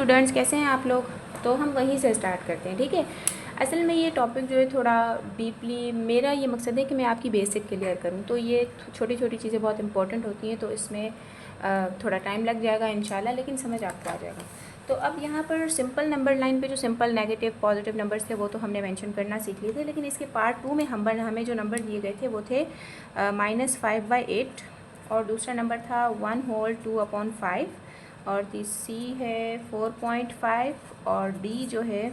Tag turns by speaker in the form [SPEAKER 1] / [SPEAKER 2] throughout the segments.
[SPEAKER 1] Students, कैसे हैं आप लोग? तो हम वहीं से स्टार्ट करते हैं, ठीक है। असल में ये टॉपिक जो है थोड़ा डीपली, मेरा ये मकसद है कि मैं आपकी बेसिक क्लियर करूं, तो ये छोटी छोटी चीज़ें बहुत इंपॉर्टेंट होती हैं, तो इसमें थोड़ा टाइम लग जाएगा इंशाल्लाह, लेकिन समझ आपको आ जाएगा। तो अब यहाँ पर सिंपल नंबर लाइन पे जो सिंपल नेगेटिव पॉजिटिव नंबर्स थे वो तो हमने मेंशन करना सीख लिए थे, लेकिन इसके पार्ट 2 में हमें जो नंबर दिए गए थे वो थे -5/8, और दूसरा नंबर था 1/2/5, और तीसरी है 4.5, और डी जो है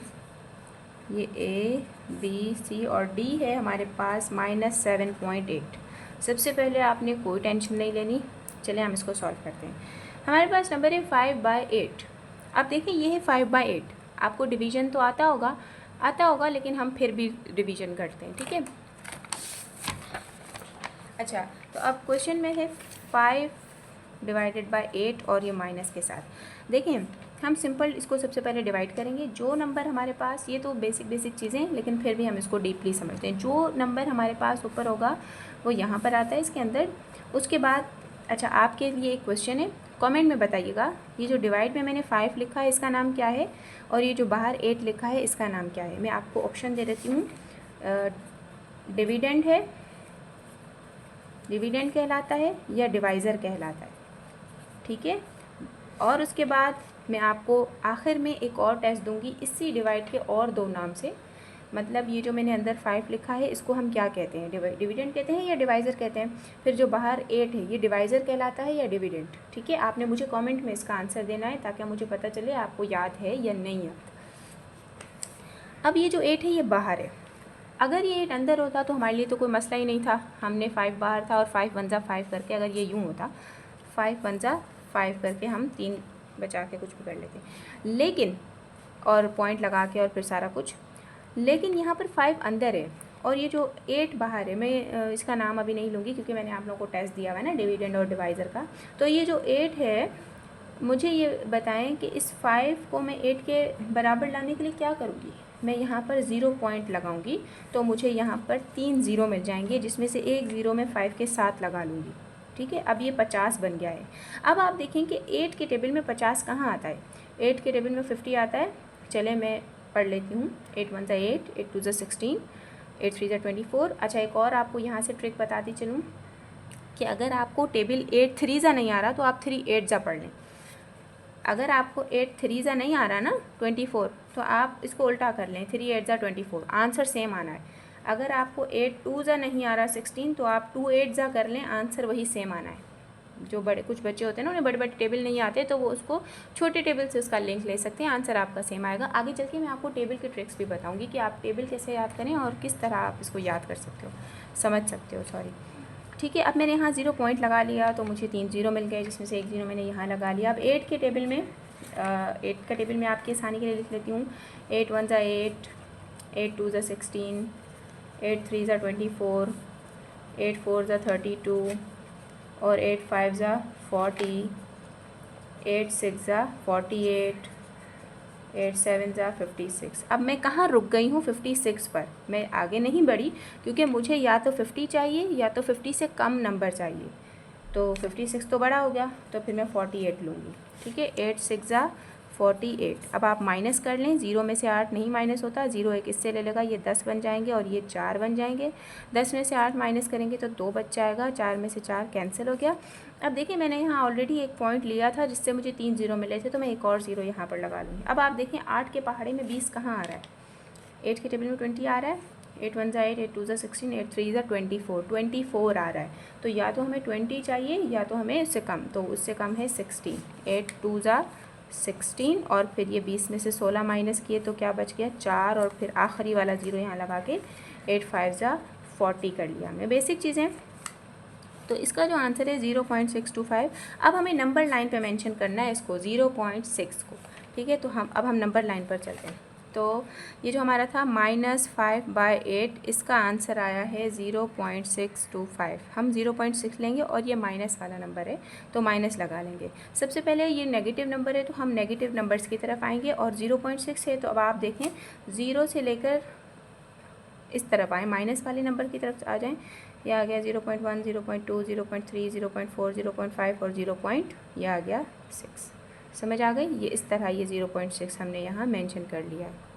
[SPEAKER 1] ये A, B, C और D है हमारे पास -7.8। सबसे पहले आपने कोई टेंशन नहीं लेनी, चलिए हम इसको सॉल्व करते हैं। हमारे पास नंबर है 5/8। अब देखिए ये है 5/8, आपको डिवीज़न तो आता होगा, लेकिन हम फिर भी डिवीज़न करते हैं, ठीक है। अच्छा, तो अब क्वेश्चन में है 5/8 और ये माइनस के साथ। देखिए हम सिंपल इसको सबसे पहले डिवाइड करेंगे। जो नंबर हमारे पास, ये तो बेसिक चीज़ें, लेकिन फिर भी हम इसको डीपली समझते हैं। जो नंबर हमारे पास ऊपर होगा वो यहाँ पर आता है इसके अंदर। उसके बाद अच्छा, आपके लिए एक क्वेश्चन है, कमेंट में बताइएगा, ये जो डिवाइड में मैंने 5 लिखा है इसका नाम क्या है, और ये जो बाहर 8 लिखा है इसका नाम क्या है। मैं आपको ऑप्शन दे देती हूँ। डिविडेंड है, डिविडेंड कहलाता है, या डिवाइज़र कहलाता है, ठीक है। और उसके बाद मैं आपको आखिर में एक और टेस्ट दूंगी इसी डिवाइड के और दो नाम से। मतलब ये जो मैंने अंदर 5 लिखा है इसको हम क्या कहते हैं, डिविडेंड कहते हैं या डिवाइज़र कहते हैं। फिर जो बाहर 8 है ये डिवाइज़र कहलाता है या डिविडेंड, ठीक है। आपने मुझे कमेंट में इसका आंसर देना है ताकि मुझे पता चले आपको याद है या नहीं याद। अब ये जो 8 है ये बाहर है, अगर ये 8 अंदर होता तो हमारे लिए तो कोई मसला ही नहीं था। हमने 5 बाहर था और 5 1 5 करके, अगर ये यूँ होता 5 1 5 करके हम 3 बचा के कुछ भी कर लेते, लेकिन और पॉइंट लगा के और फिर सारा कुछ। लेकिन यहाँ पर 5 अंदर है और ये जो 8 बाहर है। मैं इसका नाम अभी नहीं लूँगी क्योंकि मैंने आप लोगों को टेस्ट दिया हुआ है ना डिविडेंड और डिवाइज़र का। तो ये जो 8 है, मुझे ये बताएं कि इस 5 को मैं 8 के बराबर लाने के लिए क्या करूँगी। मैं यहाँ पर 0 पॉइंट लगाऊंगी तो मुझे यहाँ पर 3 ज़ीरो मिल जाएंगे, जिसमें से एक ज़ीरो मैं 5 के साथ लगा लूँगी, ठीक है। अब ये 50 बन गया है। अब आप देखें कि 8 के टेबल में 50 कहाँ आता है। 8 के टेबल में 50 आता है। चले मैं पढ़ लेती हूँ। 8 1 8, 8 2 16, 8 3 24। अच्छा, एक और आपको यहाँ से ट्रिक बताती चलूँ कि अगर आपको टेबल 8 3 नहीं आ रहा तो आप 3 8 पढ़ लें। अगर आपको 8 3 नहीं आ रहा ना 24, तो आप इसको उल्टा कर लें, 3 8 24, आंसर सेम आना है। अगर आपको 8 2 नहीं आ रहा 16, तो आप 2 8 कर लें, आंसर वही सेम आना है। जो कुछ बच्चे होते हैं ना, उन्हें बड़े बड़े टेबल नहीं आते, तो वो उसको छोटे टेबल से उसका लिंक ले सकते हैं, आंसर आपका सेम आएगा। आगे चल के मैं आपको टेबल के ट्रिक्स भी बताऊँगी कि आप टेबल कैसे याद करें और किस तरह आप इसको याद कर सकते हो, समझ सकते हो, सॉरी, ठीक है। अब मैंने यहाँ 0 पॉइंट लगा लिया तो मुझे 3 ज़ीरो मिल गए, जिसमें से एक ज़ीरो मैंने यहाँ लगा लिया। अब 8 के टेबल में 8 का टेबल में आपकी आसानी के लिए लिख लेती हूँ। 8 1 8, 8 2 16, 8 3 24, 8 4 32, और 8 5 40, 8 6 48, 8 7 56। अब मैं कहाँ रुक गई हूँ? 56 पर। मैं आगे नहीं बढ़ी क्योंकि मुझे या तो 50 चाहिए या तो 50 से कम नंबर चाहिए। तो 56 तो बड़ा हो गया, तो फिर मैं 48 लूँगी, ठीक है। 8 6 48। अब आप माइनस कर लें, 0 में से 8 नहीं माइनस होता, 0 एक इससे ले लेगा, ये 10 बन जाएंगे और ये 4 बन जाएंगे। 10 में से 8 माइनस करेंगे तो 2 बच जाएगा, 4 में से 4 कैंसिल हो गया। अब देखिए मैंने यहाँ ऑलरेडी एक पॉइंट लिया था जिससे मुझे 3 ज़ीरो मिले थे, तो मैं एक और 0 यहाँ पर लगा लूँगी। अब आप देखें 8 के पहाड़े में 20 कहाँ आ रहा है। 8 के टेबल में 20 आ रहा है। 8 1 8, 8 2 16, 8 3 24, 24 आ रहा है। तो या तो हमें 20 चाहिए या तो हमें उससे कम, तो उससे कम है 16। 8 2 16, और फिर ये 20 में से 16 माइनस किए तो क्या बच गया, 4, और फिर आखिरी वाला 0 यहाँ लगा के 8 5 40 कर लिया हमने। बेसिक चीज़ें। तो इसका जो आंसर है 0.625। अब हमें नंबर लाइन पे मेंशन करना है इसको, 0.6 को, ठीक है। तो अब हम नंबर लाइन पर चलते हैं। तो ये जो हमारा था -5/8, इसका आंसर आया है 0.625। हम 0.6 लेंगे और ये माइनस वाला नंबर है तो माइनस लगा लेंगे। सबसे पहले ये नेगेटिव नंबर है तो हम नेगेटिव नंबर्स की तरफ आएंगे, और 0.6 है तो अब आप देखें 0 से लेकर इस तरफ आए, माइनस वाले नंबर की तरफ आ जाएं। यह आ गया 0.1, 0.2, 0.3, 0.4, 0.5 और 0. यह आ गया 6, समझ आ गई। ये इस तरह ये 0.6 हमने यहाँ मेंशन कर लिया है।